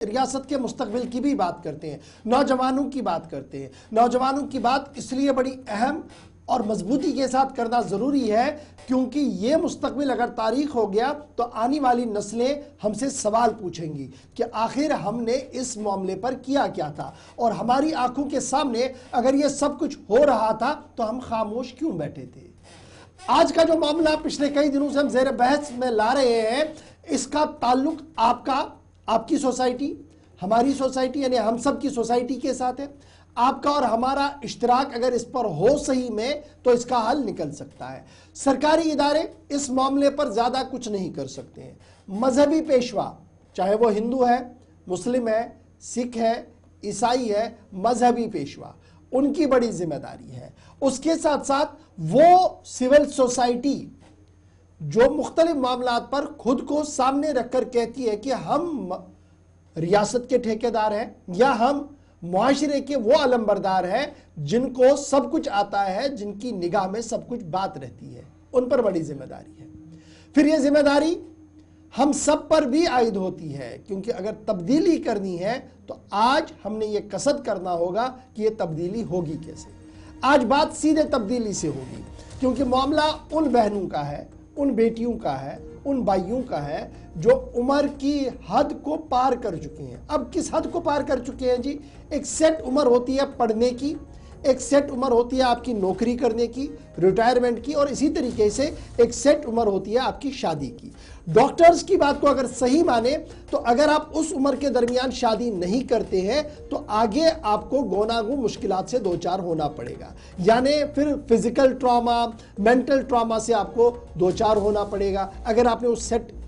रियासत के मुस्तकबिल की भी बात करते हैं, नौजवानों की बात करते हैं। नौजवानों की बात इसलिए बड़ी अहम और मजबूती के साथ करना ज़रूरी है क्योंकि ये मुस्तकबिल अगर तारीख हो गया तो आने वाली नस्लें हमसे सवाल पूछेंगी कि आखिर हमने इस मामले पर किया क्या था, और हमारी आंखों के सामने अगर ये सब कुछ हो रहा था तो हम खामोश क्यों बैठे थे। आज का जो मामला पिछले कई दिनों से हम ज़ेर बहस में ला रहे हैं, इसका ताल्लुक आपकी सोसाइटी, हमारी सोसाइटी यानी हम सब की सोसाइटी के साथ है। आपका और हमारा इश्तराक अगर इस पर हो सही में तो इसका हल निकल सकता है। सरकारी इदारे इस मामले पर ज़्यादा कुछ नहीं कर सकते हैं। मजहबी पेशवा, चाहे वो हिंदू है, मुस्लिम है, सिख है, ईसाई है, मजहबी पेशवा, उनकी बड़ी जिम्मेदारी है। उसके साथ साथ वो सिविल सोसाइटी जो मुख्तलिफ मामलात पर खुद को सामने रखकर कहती है कि हम रियासत के ठेकेदार हैं या हम मुआशरे के वो अलंबरदार हैं जिनको सब कुछ आता है, जिनकी निगाह में सब कुछ बात रहती है, उन पर बड़ी जिम्मेदारी है। फिर ये जिम्मेदारी हम सब पर भी आयद होती है क्योंकि अगर तब्दीली करनी है तो आज हमने ये कसद करना होगा कि ये तब्दीली होगी कैसे। आज बात सीधे तब्दीली से होगी क्योंकि मामला उन बहनों का है, उन बेटियों का है, उन भाइयों का है जो उम्र की हद को पार कर चुके हैं। अब किस हद को पार कर चुके हैं जी? एक सेट उम्र होती है पढ़ने की, एक सेट उम्र होती है आपकी नौकरी करने की, रिटायरमेंट की, और इसी तरीके से एक सेट उम्र होती है आपकी शादी की। डॉक्टर्स की बात को अगर सही माने तो अगर आप उस उम्र के दरमियान शादी नहीं करते हैं तो आगे आपको गोनागो मुश्किलात से दो चार होना पड़ेगा, यानी फिर फिजिकल ट्रॉमा, मेंटल ट्रॉमा से आपको दो चार होना पड़ेगा अगर आपने उस सेट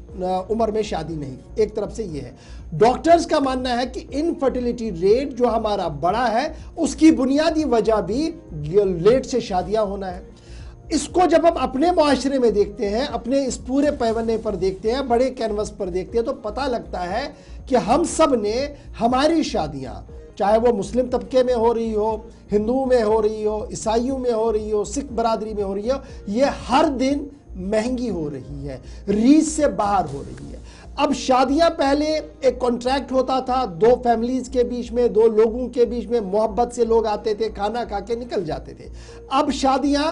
उम्र में शादी नहीं। एक तरफ से ये है। डॉक्टर्स का मानना है कि इनफर्टिलिटी रेट जो हमारा बड़ा है उसकी बुनियादी वजह भी लेट से शादियां होना है। इसको जब हम अपने मुआशरे में देखते हैं, अपने इस पूरे पैमाने पर देखते हैं, बड़े कैनवस पर देखते हैं, तो पता लगता है कि हम सब ने हमारी शादियां, चाहे वो मुस्लिम तबके में हो रही हो, हिंदुओं में हो रही हो, ईसाइयों में हो रही हो, सिख बरादरी में हो रही हो, ये हर दिन महंगी हो रही है, रीच से बाहर हो रही है। अब शादियां पहले एक कॉन्ट्रैक्ट होता था, दो फैमिलीज के बीच में, दो लोगों के बीच में, मोहब्बत से लोग आते थे, खाना खा के निकल जाते थे। अब शादियां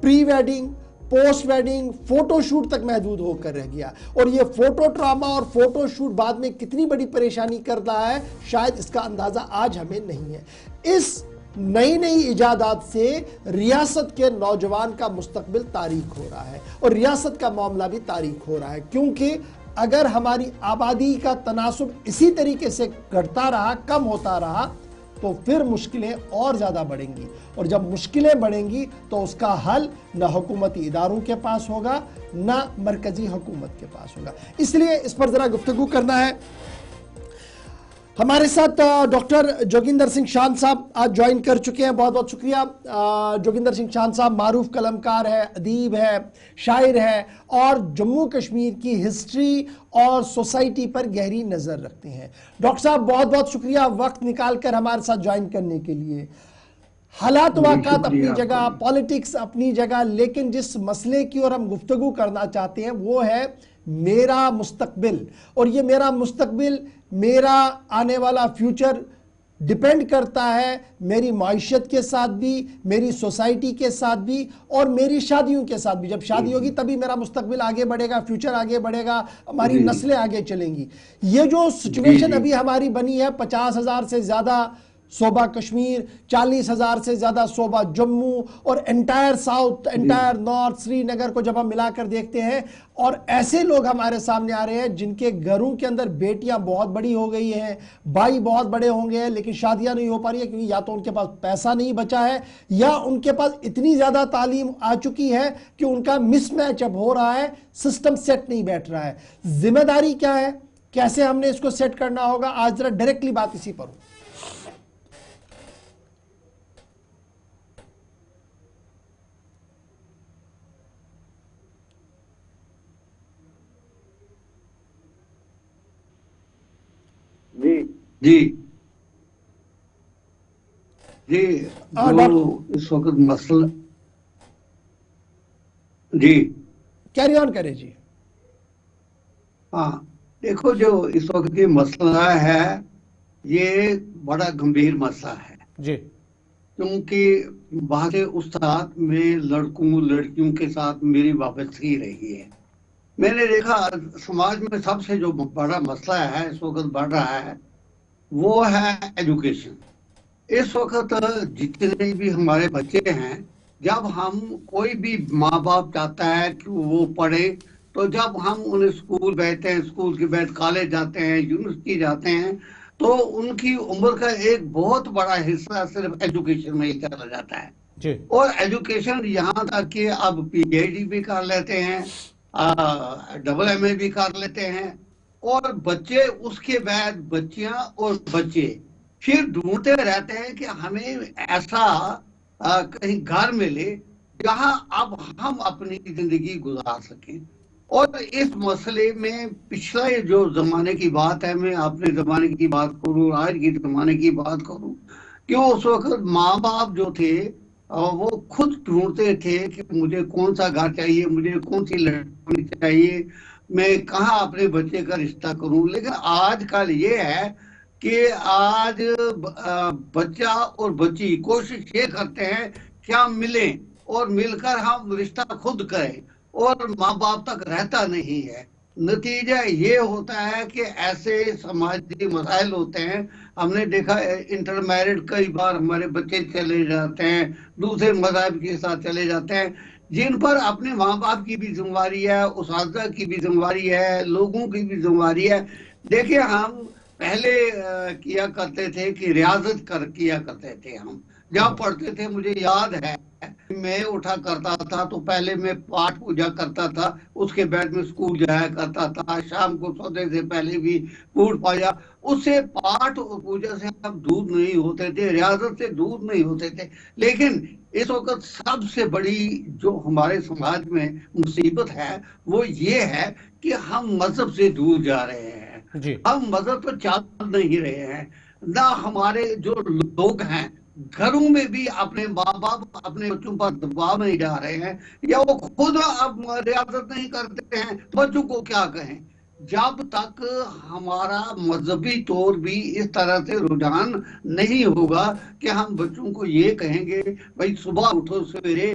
pre wedding, post wedding, photo shoot तक महदूद होकर रह गया, और ये फोटो ड्रामा और फोटो शूट बाद में कितनी बड़ी परेशानी कर रहा है शायद इसका अंदाजा आज हमें नहीं है। इस नई नई इजादात से रियासत के नौजवान का मुस्तकबिल तारीख हो रहा है और रियासत का मामला भी तारीख हो रहा है, क्योंकि अगर हमारी आबादी का तनासुब इसी तरीके से घटता रहा, कम होता रहा, तो फिर मुश्किलें और ज़्यादा बढ़ेंगी, और जब मुश्किलें बढ़ेंगी तो उसका हल न हुकूमती इदारों के पास होगा न मरकजी हुकूमत के पास होगा। इसलिए इस पर ज़रा गुफ्तगू करना है। हमारे साथ डॉक्टर जोगिंदर सिंह शान साहब आज ज्वाइन कर चुके हैं, बहुत बहुत शुक्रिया। जोगिंदर सिंह शान साहब मारूफ कलमकार है, अदीब है, शायर है और जम्मू कश्मीर की हिस्ट्री और सोसाइटी पर गहरी नज़र रखते हैं। डॉक्टर साहब बहुत बहुत शुक्रिया वक्त निकाल कर हमारे साथ ज्वाइन करने के लिए। हालात वाक़ात अपनी जगह, पॉलिटिक्स अपनी जगह, लेकिन जिस मसले की ओर हम गुफ्तगू करना चाहते हैं वो है मेरा मुस्तकबिल, और ये मेरा मुस्तकबिल, मेरा आने वाला फ्यूचर डिपेंड करता है मेरी माइशत के साथ भी, मेरी सोसाइटी के साथ भी और मेरी शादियों के साथ भी। जब शादी होगी तभी मेरा मुस्तकबिल आगे बढ़ेगा, फ्यूचर आगे बढ़ेगा, हमारी नस्लें आगे चलेंगी। ये जो सिचुएशन अभी हमारी बनी है, 50,000 से ज़्यादा सूबा कश्मीर, 40,000 से ज़्यादा सूबा जम्मू और entire south, entire north, Srinagar को जब हम मिलाकर देखते हैं, और ऐसे लोग हमारे सामने आ रहे हैं जिनके घरों के अंदर बेटियां बहुत बड़ी हो गई हैं, भाई बहुत बड़े होंगे हैं, लेकिन शादियां नहीं हो पा रही है क्योंकि या तो उनके पास पैसा नहीं बचा है या उनके पास इतनी ज़्यादा तालीम आ चुकी है कि उनका मिसमैच अब हो रहा है, सिस्टम सेट नहीं बैठ रहा है। जिम्मेदारी क्या है, कैसे हमने इसको सेट करना होगा, आज जरा डायरेक्टली बात इसी पर हो। जी जी जो इस वक्त मसला, जी कैरी ऑन करें जी। हाँ, देखो, जो इस वक्त ये मसला है, ये बड़ा गंभीर मसला है। जी। क्योंकि बाहर उस्ताद में लड़कों लड़कियों के साथ मेरी वाबस्तगी रही है। मैंने देखा समाज में सबसे जो बड़ा मसला है इस वक्त बढ़ रहा है, वो है एजुकेशन। इस वक्त जितने भी हमारे बच्चे हैं, जब हम कोई भी माँ बाप चाहता है कि वो पढ़े, तो जब हम उन्हें स्कूल भेजते हैं, स्कूल के बाद कॉलेज जाते हैं, यूनिवर्सिटी जाते हैं, तो उनकी उम्र का एक बहुत बड़ा हिस्सा सिर्फ एजुकेशन में ही चला जाता है। जी। और एजुकेशन यहाँ तक कि अब पीएचडी भी कर लेते हैं, डबल एमए भी कर लेते हैं, और बच्चे उसके बाद बच्चियां और बच्चे फिर ढूंढते रहते हैं कि हमें ऐसा कहीं घर मिले जहां अब हम अपनी जिंदगी गुजार सकें। और इस मसले में पिछले जो जमाने की बात है, मैं अपने जमाने की बात करूं, आज के जमाने की बात करूं, कि उस वक्त माँ बाप जो थे वो खुद ढूंढते थे कि मुझे कौन सा घर चाहिए, मुझे कौन सी लड़की चाहिए, मैं कहाँ अपने बच्चे का रिश्ता करूं। लेकिन आजकल ये है कि आज बच्चा और बच्ची कोशिश ये करते हैं कि हम मिलें और मिलकर हम रिश्ता खुद करें, और माँ बाप तक रहता नहीं है। नतीजा ये होता है कि ऐसे समाजी मसाइल होते हैं। हमने देखा इंटर मैरिड कई बार हमारे बच्चे चले जाते हैं, दूसरे मज़हब के साथ चले जाते हैं, जिन पर अपने माँ बाप की भी जिम्मेवारी है, उस्ताद की भी जिम्मेवारी है, लोगों की भी जिम्मेवारी है। देखिए, हम पहले किया करते थे कि रियाजत किया करते थे। हम जब पढ़ते थे, मुझे याद है, मैं उठा करता था तो पहले मैं पाठ पूजा करता था, उसके बाद में स्कूल जाया करता था, शाम को सोने से पहले भी पूजा पाया। उससे पाठ और पूजा से हम दूर नहीं होते थे, रियाजत से दूर नहीं होते थे। लेकिन इस वक्त सबसे बड़ी जो हमारे समाज में मुसीबत है, वो ये है कि हम मजहब से दूर जा रहे हैं। जी। हम मजहब पर चल नहीं रहे हैं। ना हमारे जो लोग हैं घरों में भी अपने माँ बाप अपने बच्चों पर दबाव नहीं डाल रहे हैं, या वो खुद अब रियासत नहीं करते हैं, बच्चों को क्या कहें। जब तक हमारा मजहबी तौर भी इस तरह से रुझान नहीं होगा कि हम बच्चों को ये कहेंगे, भाई सुबह उठो, सवेरे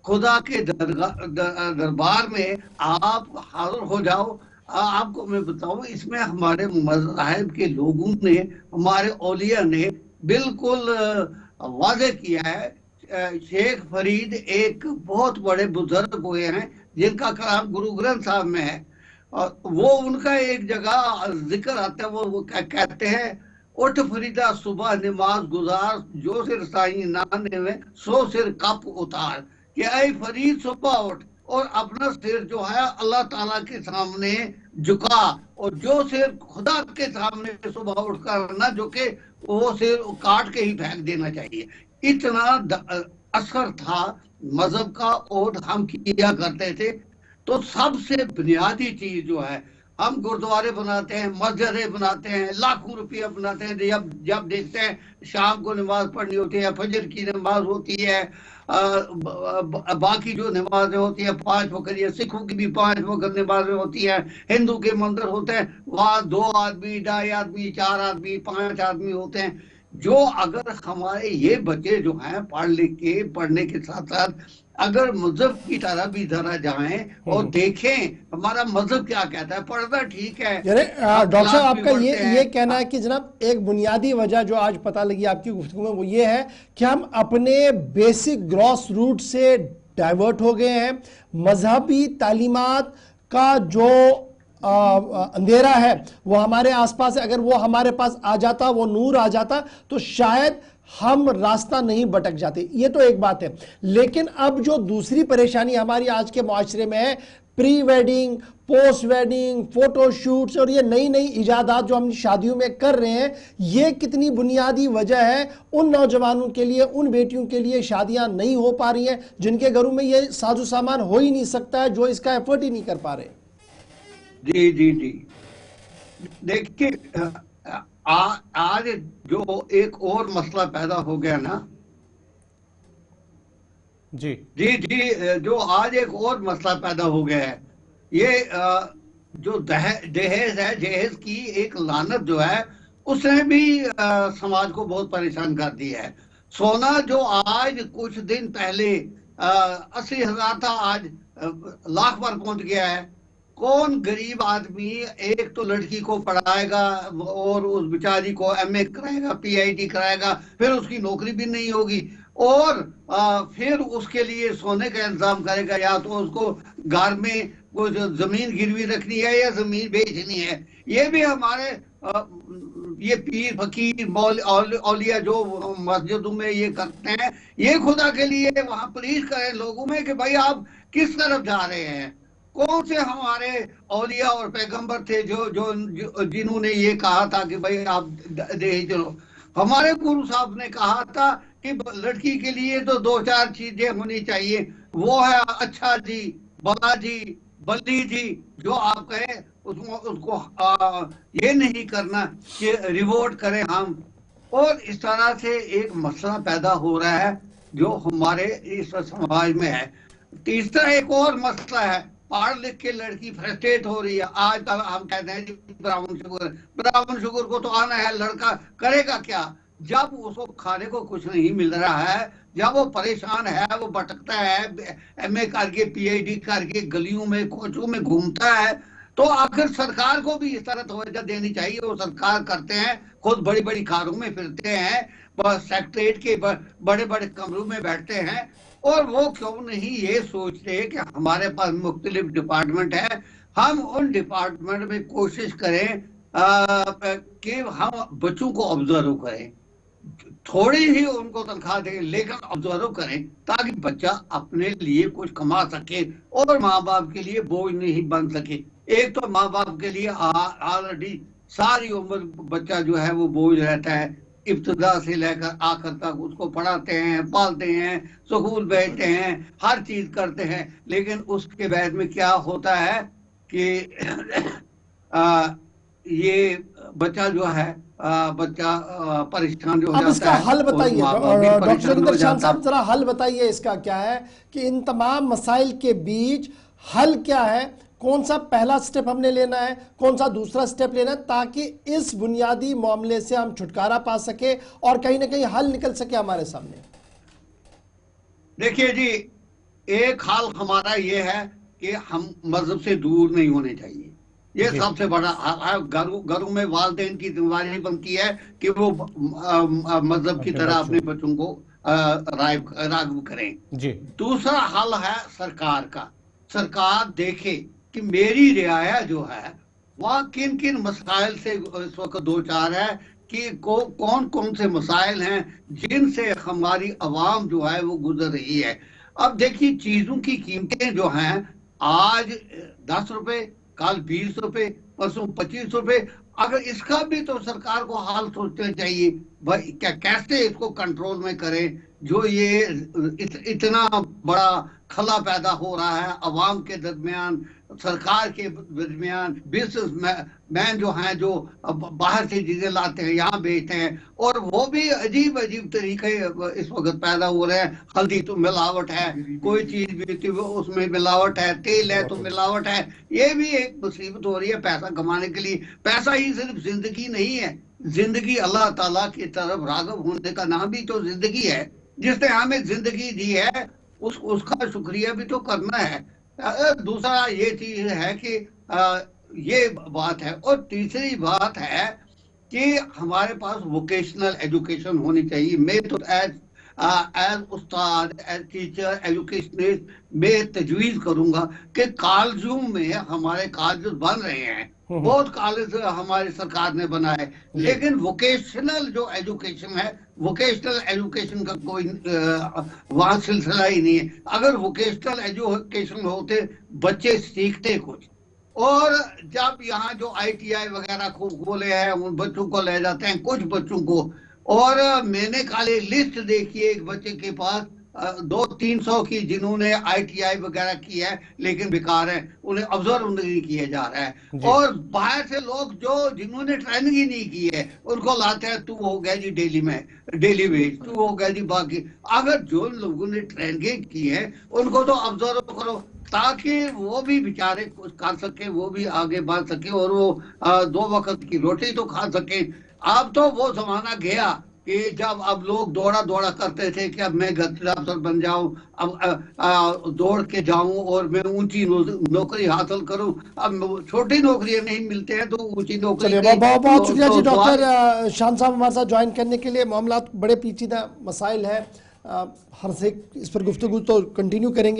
खुदा के दरबार में आप हाजिर हो जाओ। आपको मैं बताऊं, इसमें हमारे मज़हब के लोगों ने, हमारे औलिया ने बिल्कुल वादे किया है। शेख फरीद एक बहुत बड़े बुजुर्ग हुए हैं, जिनका कलाम गुरु ग्रंथ साहब में है, और वो उनका एक जगह जिक्र आता है, वो कहते हैं, उठ फरीदा सुबह नमाज गुजार, जो सिर साई नाने में सो सिर कप उतार। कि ऐ फरीद सुबह उठ और अपना सिर जो है अल्लाह ताला के सामने झुका, और जो सिर खुदा के सामने सुबह उठकर ना झुके, वो सिर काट के ही फेंक देना चाहिए। इतना असर था मजहब का, और हम किया करते थे। तो सबसे बुनियादी चीज जो है, हम गुरुद्वारे बनाते हैं, मस्जिदें बनाते हैं, लाखों रुपया बनाते हैं, जब जब देखते हैं शाम को नमाज पढ़नी होती है, फजर की नमाज होती है, बाकी जो नमाजें होती है 5 वक्त, या सिखों की भी 5 वक्त नमाजें होती है, हिंदू के मंदिर होते हैं, वहां 2 आदमी, 2.5 आदमी, 4 आदमी, 5 आदमी होते हैं। जो अगर हमारे ये बच्चे जो हैं पढ़ने के साथ साथ अगर मजहब की तरह भी जरा जाएं और देखें हमारा मजहब क्या कहता है, पढ़ना ठीक है। डॉक्टर साहब, आपका ये कहना है कि जनाब एक बुनियादी वजह जो आज पता लगी आपकी गुफ्तगू में, वो ये है कि हम अपने बेसिक ग्रॉस रूट से डाइवर्ट हो गए हैं। मजहबी तालीमात का जो अंधेरा है वो हमारे आसपास है, अगर वो हमारे पास आ जाता, वो नूर आ जाता, तो शायद हम रास्ता नहीं भटक जाते। ये तो एक बात है। लेकिन अब जो दूसरी परेशानी हमारी आज के मुआशरे में है, pre wedding, post wedding, photo shoots और ये नई नई इजादात जो हम शादियों में कर रहे हैं, ये कितनी बुनियादी वजह है उन नौजवानों के लिए, उन बेटियों के लिए शादियां नहीं हो पा रही हैं, जिनके घरों में ये साजो सामान हो ही नहीं सकता है, जो इसका एफर्ट ही नहीं कर पा रहे। जी जी जी, देखिए, आज जो एक और मसला पैदा हो गया ना, जी जी जी, जो आज एक और मसला पैदा हो गया है, ये जो दहेज है, जहेज की एक लानत जो है उसने भी समाज को बहुत परेशान कर दिया है। सोना जो आज कुछ दिन पहले 80,000 था, आज लाख पर पहुंच गया है। कौन गरीब आदमी एक तो लड़की को पढ़ाएगा और उस बेचारी को एमए कराएगा, पीआईडी कराएगा, फिर उसकी नौकरी भी नहीं होगी, और फिर उसके लिए सोने का इंतजाम करेगा, या तो उसको घर में कुछ जमीन गिरवी रखनी है या जमीन बेचनी है। ये भी हमारे ये पीर फकीर औलिया जो मस्जिदों में ये करते हैं, ये खुदा के लिए वहां प्लीज करें लोगों में कि भाई आप किस तरफ जा रहे हैं। कौन से हमारे औलिया और पैगंबर थे जो जिन्होंने ये कहा था कि भाई आप दहेज लो। हमारे गुरु साहब ने कहा था कि लड़की के लिए तो 2-4 चीजें होनी चाहिए, वो है अच्छा जी, बला जी, बल्ली जी, जो आप कहें उसको ये नहीं करना कि रिवोर्ट करें हम। और इस तरह से एक मसला पैदा हो रहा है जो हमारे इस समाज में है। तीसरा एक और मसला है, पढ़ लिख के लड़की फ्रस्ट्रेट हो रही है। आज तक हम कहते हैं ब्राह्मण शुगर को तो आना है, लड़का करेगा क्या जब उसको खाने को कुछ नहीं मिल रहा है, जब वो परेशान है, वो भटकता है, एमए करके पीएचडी करके गलियों में कोचों में घूमता है। तो आखिर सरकार को भी इस तरह तवज्जो देनी चाहिए। वो सरकार करते हैं, खुद बड़ी बड़ी कारों में फिरते हैं, सेक्रेटरीट के बड़े बड़े कमरों में बैठते हैं, और वो क्यों नहीं ये सोचते कि हमारे पास मुख्तलिफ डिपार्टमेंट है, हम उन डिपार्टमेंट में कोशिश करें कि हम बच्चों को ऑब्जर्व करें, थोड़ी ही उनको तनख्वाह दें लेकिन ऑब्जर्व करें, ताकि बच्चा अपने लिए कुछ कमा सके और माँ बाप के लिए बोझ नहीं बन सके। एक तो माँ बाप के लिए ऑलरेडी सारी उम्र बच्चा जो है वो बोझ रहता है, इब्तिदा से लेकर आखिर तक उसको पढ़ाते हैं, पालते हैं, स्कूल भेजते हैं, हर चीज करते हैं, लेकिन उसके बाद में क्या होता है कि ये बच्चा जो है बच्चा परेशान जो हो जाता है। अब इसका हल बताइए डॉक्टर जोगिंदर शान साहब, जरा हल बताइए इसका क्या है कि इन तमाम मसाइल के बीच हल क्या है, कौन सा पहला स्टेप हमने लेना है, कौन सा दूसरा स्टेप लेना है, ताकि इस बुनियादी मामले से हम छुटकारा पा सके और कहीं ना कहीं हल निकल सके हमारे सामने। देखिए जी, एक हाल हमारा ये है कि हम मजहब से दूर नहीं होने चाहिए। ये सबसे बड़ा घरों में वालिदैन की जिम्मेदारी बनती है कि वो मजहब की तरह अपने बच्चों को राग़िब करें जी। दूसरा हल है सरकार का। सरकार देखे कि मेरी रियाया जो है वह किन किन मसाइल से इस वक्त दो चार है, कि कौन कौन से मसाइल हैं जिनसे हमारी आवाम जो है वो गुजर रही है। अब देखिए, चीजों की कीमतें जो हैं, आज 10 रुपए, कल 20 रुपए, परसों 25 रुपए। अगर इसका भी तो सरकार को हाल सोचना चाहिए, भाई क्या कैसे इसको कंट्रोल में करें। जो ये इतना बड़ा खला पैदा हो रहा है अवाम के दरमियान, सरकार के दरमियान, बिजनेस मैन जो हैं जो बाहर से चीजें लाते हैं यहाँ बेचते हैं, और वो भी अजीब अजीब तरीके इस वक्त पैदा हो रहे हैं। हल्दी तो मिलावट है, कोई चीज भी उसमें मिलावट है, तेल है तो मिलावट है। ये भी एक मुसीबत हो रही है पैसा कमाने के लिए। पैसा ही सिर्फ जिंदगी नहीं है, जिंदगी अल्लाह ताला की तरफ राग़िब होने का नाम भी तो जिंदगी है। जिसने हमें जिंदगी दी है उसका शुक्रिया भी तो करना है। दूसरा ये चीज है कि ये बात है। और तीसरी बात है कि हमारे पास वोकेशनल एजुकेशन होनी चाहिए। मैं तो एज उस्ताद, एज टीचर, एजुकेशनिस्ट, मैं तजवीज़ करूंगा कि कॉलेजों में, हमारे कॉलेज बन रहे हैं, बहुत कॉलेज हमारी सरकार ने बनाए, लेकिन वोकेशनल जो एजुकेशन है, वोकेशनल एजुकेशन का कोई वहां सिलसिला ही नहीं है। अगर वोकेशनल एजुकेशन होते, बच्चे सीखते कुछ। और जब यहाँ जो ITI वगैरह खोले हैं, उन बच्चों को ले जाते हैं, कुछ बच्चों को। और मैंने खाली लिस्ट देखी है एक बच्चे के पास 200-300 की, जिन्होंने ITI वगैरह की है लेकिन बेकार है, उन्हें ऑब्जर्व नहीं किया जा रहा है। और बाहर से लोग जो जिन्होंने ट्रेनिंग ही नहीं की है उनको लाते हैं, तू हो गया जी डेली वेज, तू हो गया जी बाकी। अगर जो लोगों ने ट्रेनिंग की है उनको तो ऑब्जर्व करो, ताकि वो भी बेचारे कुछ कर सके, वो भी आगे बढ़ सके और वो 2 वक्त की रोटी तो खा सके। अब तो वो जमाना गया कि जब अब लोग दौड़ा दौड़ा करते थे कि अब मैं गठरी अफसर बन जाऊं, अब दौड़ के जाऊं और मैं ऊंची नौकरी हासिल करूं। अब छोटी नौकरियां नहीं मिलते हैं तो ऊंची नौकरी चलिए, की बहुत बहुत शुक्रिया जी सवाल। डॉक्टर शान साहब हमारे साथ ज्वाइन करने के लिए। मामला बड़े पेचीदा मसाइल है, हर से इस पर गुफ्तगू तो कंटिन्यू करेंगे हम।